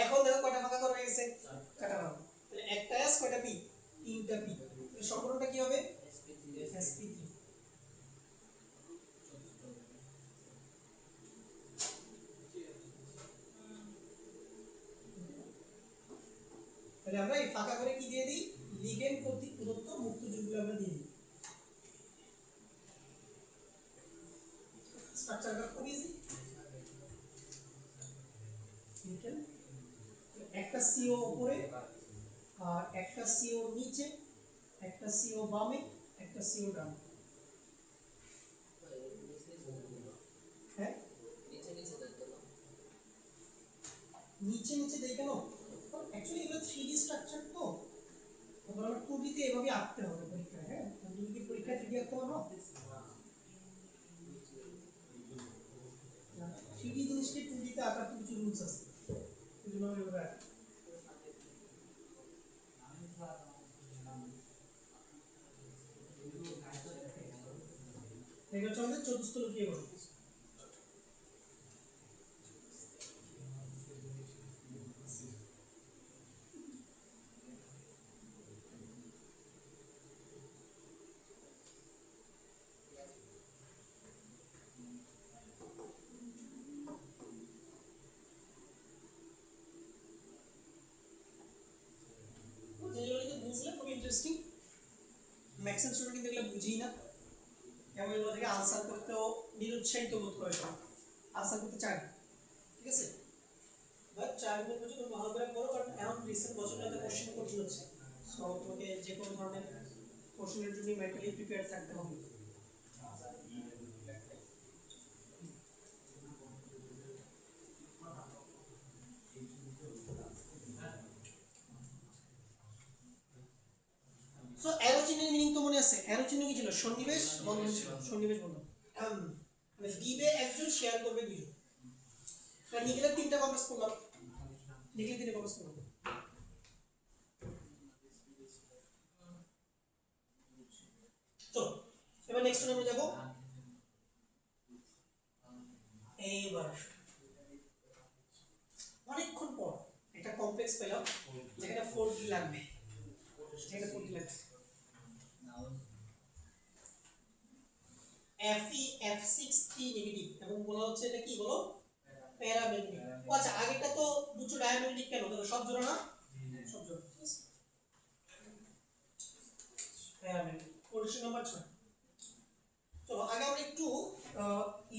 এখন দেখো কয়টা ফাঁকা করে হয়ে গেছে? 4টা ফাঁকা। তাহলে একটা s কয়টা p? 3টা p। তাহলে সম্পূর্ণটা কি হবে? sp3। তাহলে আমরা এই ফাঁকা করে কি দিয়ে দিই? লিগেন্ড কর্তৃক প্রদত্ত মুক্ত যৌগগুলো আমরা দিয়ে দিই। স্ট্রাকচারটা খুব ইজি। নিকেল একটা CO উপরে আর একটা CO নিচে, একটা CO বামে, একটা CO ডানে। হ্যাঁ নিচে নিচে দেই কেন? অ্যাকচুয়ালি এগুলো 3D স্ট্রাকচার তো, ওগুলো 2D তে এভাবে আঁকতে হবে পরীক্ষায়। হ্যাঁ, তুমি কি পরীক্ষায় 3D আঁকতে পারো? 3D জিনিসকে 2D তে আঁকার তো কিছু রুলস আছে, এই জন্য আমি এভাবে আঁকি। এটা হচ্ছে আমাদের চতুস্তলকীয় গঠন। বুঝলে খুব ইন্টারেস্টিং। ম্যাক্সিমাম স্টুডেন্ট কিন্তু এগুলো বুঝি না, এবং এগুলো থেকে আনসার করতেও নিরুৎসাহিত বোধ করে, আনসার করতে চায় না, ঠিক আছে। বাট 4 মিনিট পর্যন্ত ভালো করে পড়ো, কারণ এখন রিসেন্ট বছরটাতে কোশ্চেন কঠিন হচ্ছে। সো তোমাকে যে কোনো ধরনের কোশ্চেনের জন্য মেন্টালি প্রিপেয়ার থাকতে হবে। সো অ্যারো চিহ্নের মিনিং তো মনে আছে? অ্যারো চিহ্ন কি ছিল? সন্নিবেশ বন্ধন ছিল, সন্নিবেশ বন্ধন। মানে দিবে একজন, শেয়ার করবে দুইজন। তাহলে নিকেলের 3টা কমপ্লেক্স করলাম, নিকেলের 3টা কমপ্লেক্স করলাম। চলো এবার নেক্সট আমরা যাব। এইবার অনেকক্ষণ পর একটা কমপ্লেক্স পেলাম যেখানে 4D লাগবে, যেখানে 4D লাগবে। Fe F6 নেগেটিভ, এবং বলা হচ্ছে এটা কি বলো? প্যারাম্যাগনেটিক। আচ্ছা আগেরটা তো দুটো ডায়াম্যাগনেটিক, কেন? তাহলে সব জোড়া না? সব জোড়া। প্যারাম্যাগনেটিক। Question number 6। চলো আগে আমরা একটু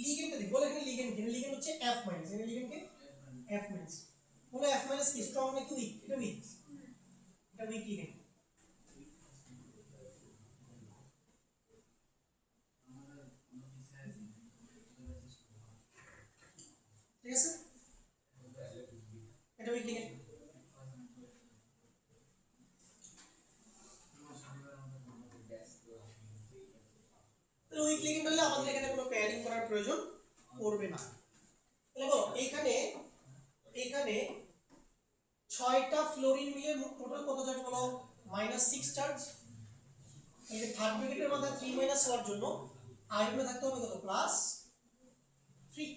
লিগেন্ডটা দেখব। বলে এখানে লিগেন্ড, এখানে লিগেন্ড হচ্ছে F মাইনাস, এখানে লিগেন্ড কে F মাইনাস। বলে F মাইনাস কি স্ট্রং নাকি উইক? এটা উইক, এটা উইক লিগেন্ড। ঠিক আছে, এটা উইক লিগেন্ড। প্রয়োজন পড়বে না। তাহলে বলো এইখানে এইখানে 6টা ফ্লোরিন মিলে টোটাল কত চার্জ বলো? -6 চার্জ। এই যে থার্ড ব্র্যাকেটের মধ্যে 3 মাইনাস হওয়ার জন্য আয়রনে থাকতে হবে কত? +3।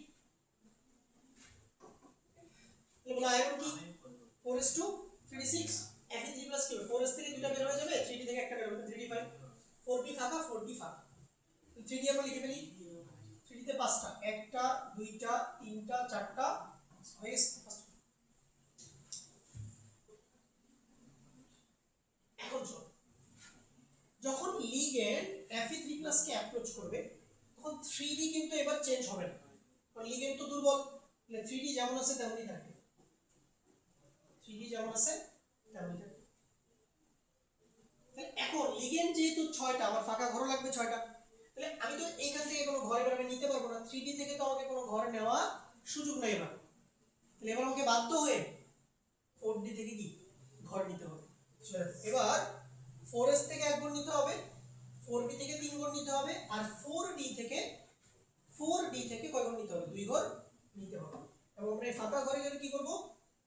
তাহলে বলো আয়রন কি 4:3d6 Fe3 + Q 4s থেকে দুটো বের হয়ে যাবে, 3d থেকে একটা বের হবে, 3d5 4p ফাঁকা 4d ফাঁকা। 3d আমরা লিখে ফেলি, 3d তে 5টা, 1টা 2টা 3টা 4টা হয়ে গেছে। এখন চল, যখন লিগ্যান্ড Fe3+ কে অ্যাপ্রোচ করবে তখন 3d কিন্তু এবার চেঞ্জ হবে না, কারণ লিগ্যান্ড তো দুর্বল, তাহলে 3d যেমন আছে তেমনই থাকবে। 3d যেমন আছে তেমনই থাকবে। তাহলে এখন লিগ্যান্ড যেহেতু 6টা, আমার ফাঁকা ঘর লাগবে 6টা, তাহলে আমি তো এইখান থেকে কোনো ঘর এবার আমি নিতে পারবো না, 3d থেকে তো আমাকে কোনো ঘর নেওয়া সুযোগ নাই এবার। তাহলে এবার আমাকে বাধ্য হয়ে 4d থেকে কি ঘর নিতে হবে। এবার 4s থেকে এক ঘর নিতে হবে, 4b থেকে 3 ঘর নিতে হবে, আর 4d থেকে কয় ঘর নিতে হবে? 2 ঘর নিতে হবে। এবং আমরা এই ফাঁকা ঘরে গেলে কি করব?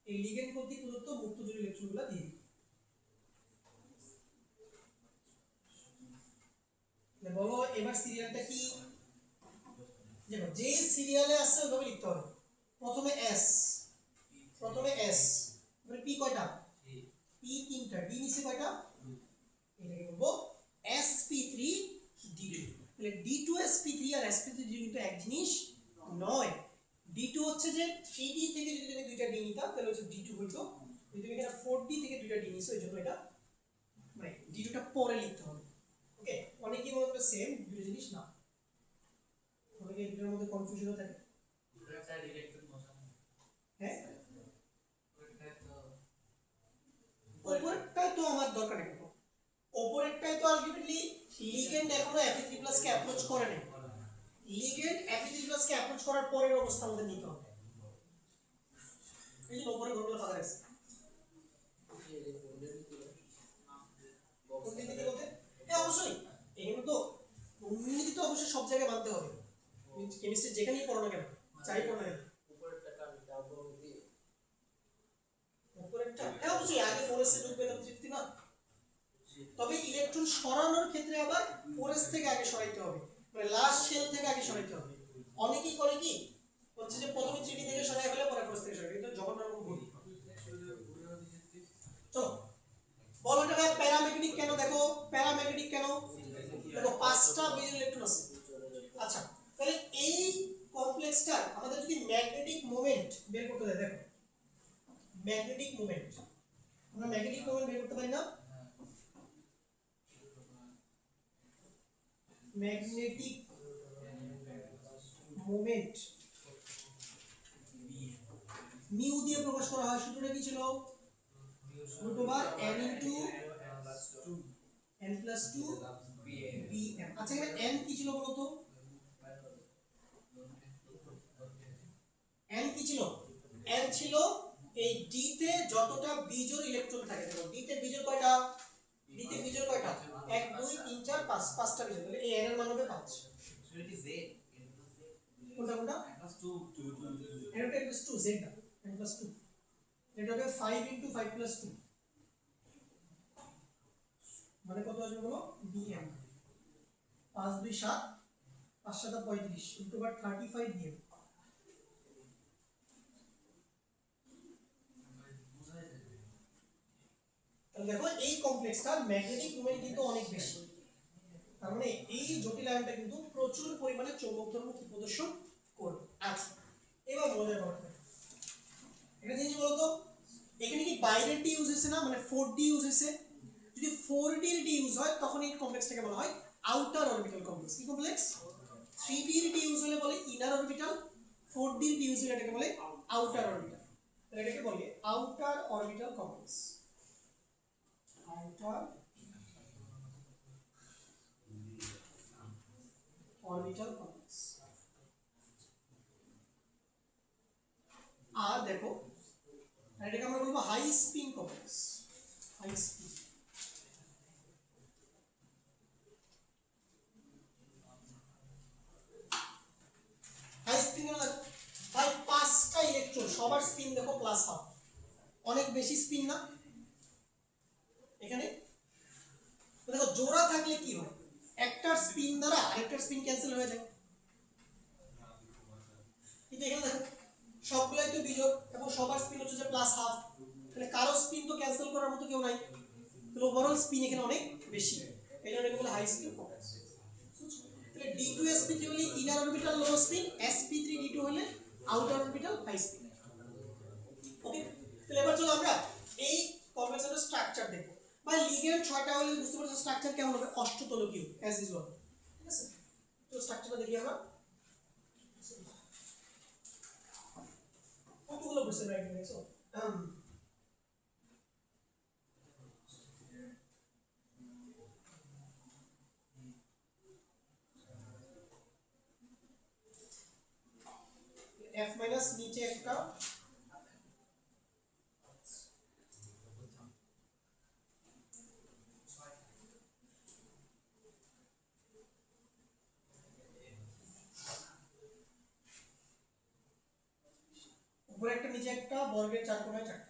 এই লিগ্যান্ড কর্তৃক প্রদত্ত মুক্ত জোড় ইলেকট্রনগুলো দিয়ে দিই। বলো এবার সিরিয়ালটা কি? দেখো যে সিরিয়ালে আছে ওইভাবে লিখতে হবে। প্রথমে s, এবারে p কয়টা? p 3টা, d নিচে কয়টা? এটাকে বলবো sp3d2। তাহলে d2sp3 আর sp3d2 কিন্তু এক জিনিস নয়। d2 হচ্ছে যে 3d থেকে যদি তুমি দুইটা d নিতা তাহলে হচ্ছে d2 হইতো, কিন্তু তুমি এখানে 4d থেকে দুইটা d নিছো, এইজন্য এটা মানে d2 টা পরে লিখতে হবে। ওকে, অনেকেই মনে করে সেম, দুটো জিনিস না, অনেকে এটার মধ্যে কনফিউশন থাকে। হ্যাঁ, উপরেরটাই তো আমার দরকার নেই, উপরেরটাই তো আলটিমেটলি লিগ্যান্ড এখনো Fe3+ কে অ্যাপ্রোচ করে নাই। লিগ্যান্ড Fe3+ কে অ্যাপ্রোচ করার পরের অবস্থা আমাদের নিতে হবে। এই যে উপরে ঘরগুলো ফাঁকা আছে, হ্যাঁ অবশ্যই এখানে তো নীতি তো অবশ্যই সব জায়গায় মানতে হবে, কেমিস্ট্রি যেখানেই পড়ো না কেন, চাই পড়ো না কেন। উপরেরটা হ্যাঁ অবশ্যই আগে 4s এ ঢুকবে না, তৃপ্তি না। তবে ইলেকট্রন সরানোর ক্ষেত্রে আবার 4s থেকে আগে সরাইতে হবে, মানে লাস্ট শেল থেকে আগে সরাইতে হবে। অনেকেই করে কি হচ্ছে যে প্রথমে 3d থেকে সরাই ফেলে পরে 4s থেকে সরাই, কিন্তু যখন এরকম ভুল। চলো বলো এটা ভাই প্যারাম্যাগনেটিক কেন? দেখো প্যারাম্যাগনেটিক কেন, দেখো 5টা বিজোড় ইলেকট্রন আছে। আচ্ছা তাহলে এই কমপ্লেক্সটা আমাদের যদি ম্যাগনেটিক মোমেন্ট বের করতে দেয়, দেখো ম্যাগনেটিক মোমেন্ট, আমরা ম্যাগনেটিক মোমেন্ট বের করতে পারি না? ম্যাগনেটিক মোমেন্ট মিউ দিয়ে প্রকাশ করা হয়, সূত্রটা কি ছিল? √n + n + 2 bm। আচ্ছা এখানে n কি ছিল বলো তো? n কি ছিল? n ছিল এই d তে যতটা বিজোড় ইলেকট্রন থাকে। দেখো d তে বিজোড় কয়টা? d তে বিজোড় কয়টা? 1 2 3 4 5, 5টা বিজোড়। তাহলে এই n এর মান হবে 5। কোনটা কোনটা? n + 2 z না, n + 2 এটা হবে 5 × 5 + 2, মানে কত আসবে বলো? bm। 5 2 7, 5 7 35, √ 35 bm। তাহলে দেখো এই কমপ্লেক্সটার ম্যাগনেটিক মোমেন্ট কিন্তু অনেক বেশি, তার মানে এই জটিল আয়নটা কিন্তু প্রচুর পরিমাণে চৌম্বক ধর্ম কি প্রদর্শন করবে। আচ্ছা এবার মজার কথা একটা জিনিস বলো তো, এখানে কি বাইরের ডি ইউজ হয়েছে না, মানে 4d ইউজ হয়েছে। যদি 4d এর ডি ইউজ হয় তখন এই কমপ্লেক্সটাকে বলা হয় আউটার অরবিটাল কমপ্লেক্স। কি কমপ্লেক্স? 3d এর ডি ইউজ হলে বলে ইনার অরবিটাল, 4d এর ডি ইউজ হলে এটাকে বলে আউটার অরবিটাল। তাহলে এটাকে বলে outer orbital complex, outer orbital complex. আর দেখো এটাকে আমরা বলবো high spin complex, high spin. সবার স্পিন দেখো প্লাস হাফ, অনেক বেশি স্পিন না এখানে। দেখো জোড়া থাকলে কি হয়, একটার স্পিন দ্বারা আরেকটার স্পিন ক্যান্সেল হয়ে যায়, কিন্তু এখানে দেখো সবগুলাই তো বিজোড় এবং সবার স্পিন হচ্ছে যে প্লাস হাফ, তাহলে কারো স্পিন তো ক্যান্সেল করার মতো কেউ নাই, তাহলে ওভারঅল স্পিন এখানে অনেক বেশি, এই জন্য এগুলো হাই স্পিন। তাহলে d2sp3 হলে ইনার অরবিটাল লো স্পিন, sp3d2 হলে আউটার অরবিটাল হাই স্পিন। ওকে, তাহলে এবার চলো আমরা এই কমপ্লেক্সের স্ট্রাকচার দেখব। ভাই লিগ্যান্ড 6টা হলে বুঝতে পারছো স্ট্রাকচার কেমন হবে, অষ্টতলকীয় অ্যাজ ইউজুয়াল। ঠিক আছে, তো স্ট্রাকচারটা দেখি আমরা। কতগুলো বুঝতে পারি দেখছো, f মাইনাস নিচে একটা, উপরে একটা নিচে একটা, বর্গের 4 কোণায় 4টা।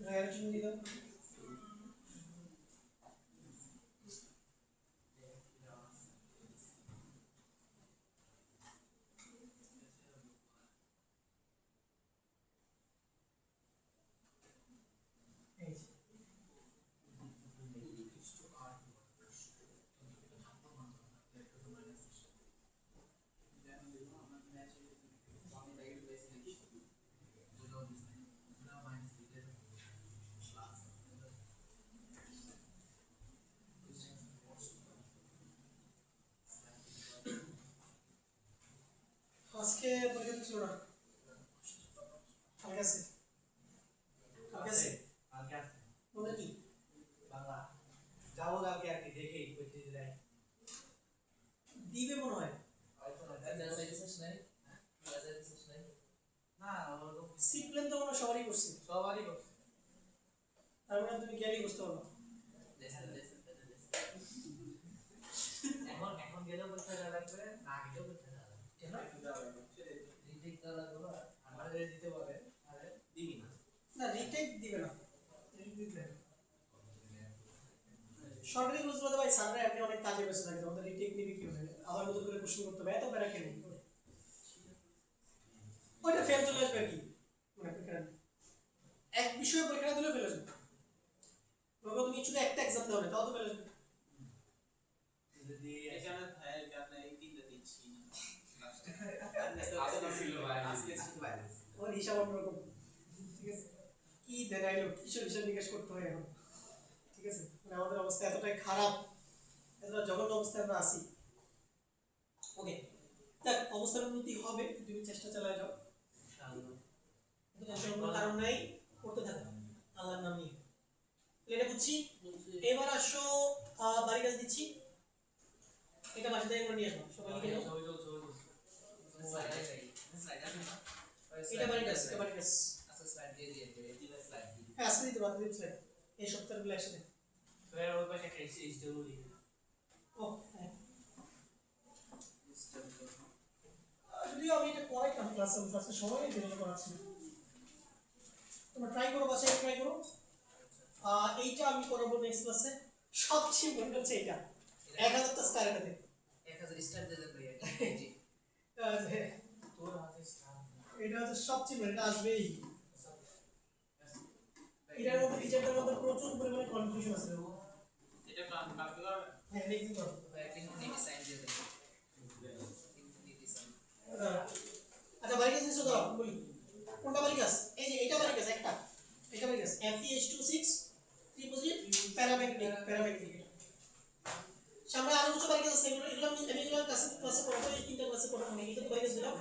রায়ের চিহ্ন দিলাম। এই যে আজকে পরীক্ষা ছিল না, কালকে আছে, কালকে আছে মনে কি বাংলা যাবো কালকে আর কি, দেখি কোথায় যাই। দিবে মনে হয়, না ওরকম সি প্লেন তো আমরা সবারই করছি, সবারই করছে। তার মানে তুমি জ্ঞানই বুঝতে পারো। এখন এখন গেলেও কোথায় যাওয়া লাগবে, না গেলেও কোথায় যাওয়া লাগবে, কেন একটু যাওয়া লাগবে রিটেক দেওয়া লাগবে, আমাদের দিতে পারে আরে দিবি না, না রিটেক দিবে না, রিটেক দিবে না। সরকারি কলেজগুলোতে ভাই স্যাররা এমনি অনেক কাজে ব্যস্ত থাকে, তোমাদের রিটেক নিবি কি হবে, আবার নতুন করে কোশ্চেন করতে হবে, এত প্যারা কেন, ওইটা ফেল চলে আসবে আর কি, মানে পরীক্ষা এক বিষয়ে পরীক্ষা দিলে ফেল আসবে, তবে তুমি শুধু একটা এক্সাম দাও না তাও তো ফেল আসবে। যদি এখানে ভাই কানে এই তিনটা দিচ্ছি আজকে ছিল ভাই, আজকে ছিল ভাই। ওর হিসাব অন্যরকম, ঠিক আছে, কি দেখাইলো কিসের হিসাব নিকাশ করতে হয় এখন, ঠিক আছে, মানে আমাদের অবস্থা এতটাই খারাপ, এতটা জঘন্য অবস্থায় আমরা আছি। ওকে, দেখ অবস্থার উন্নতি হবে, তুমি চেষ্টা চালায় যাও, ইনশাআল্লাহ কিন্তু টেনশন কোনো কারণ নাই, করতে থাকো আল্লাহর নাম নিয়ে। এটা বুঝছি, এবার আসো বাড়ি কাজ দিচ্ছি, এটা বাসা থেকে করে নিয়ে আসবো, সবাই লিখে নাও। ছবি চলছে স্লাইড আছে, স্লাইড আছে না, এটা বাড়ি কাজ, এটা বাড়ি কাজ, আচ্ছা স্লাইড দিয়ে দিয়ে তিনটা স্লাইড দিয়ে হ্যাঁ আজকে দিতে পারবো, স্যার এই সপ্তাহগুলো একসাথে। ফের ওই পাশে একটা এইচটিএমএল লিখে ও হ্যাঁ, যদিও আমি এটা করাইতাম ক্লাসে, আজকে সময় নেই জন্য করাচ্ছি না, তোমরা ট্রাই করো, বাসায় ট্রাই করো। এইটা আমি করাবো নেক্সট ক্লাসে, সবচেয়ে মনে হচ্ছে এটা 1000টা স্টার এটাতে, 1000 স্টার দিয়ে দেবে তোর হাতে স্টার, এটা হচ্ছে সবচেয়ে মেন, এটা আসবেই। এটার মধ্যে টিচারদের মধ্যে প্রচুর পরিমাণে কনফিউশন আছে, এটা কাম কাটতে পারবে হ্যাঁ নেক্সট দিন করো। ইনফিনিটি সাইন দিয়ে দেবে, ইনফিনিটি সাইন। আচ্ছা বাড়ি কাজ নিছো তো বলি, কোনটা বাড়ি কাজ, এই যে এটা বাড়ি কাজ, একটা এটা বাড়ি কাজ, FeH26 ত্রিভুজের প্যারামেট্রিক। সামনে আরো কিছু বাড়ি কাজ আছে, এগুলো আমি এগুলো ক্লাসে পড়াবো, এই তিনটা ক্লাসে পড়াবো, এই দুটো বাড়ি কাজ দিলাম,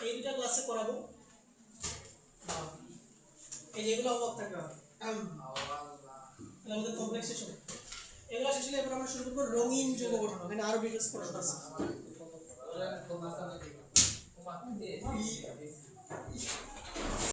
এই দুটো ক্লাসে পড়াবো, এই যে এগুলো অবক থাকবে তাহলে আমাদের কমপ্লেক্স শেষ হবে। এগুলো শেষ হলে এবার আমরা শুরু করবো রঙিন যৌগ গঠন, এখানে আরো ডিটেইলস পড়ানো আছে।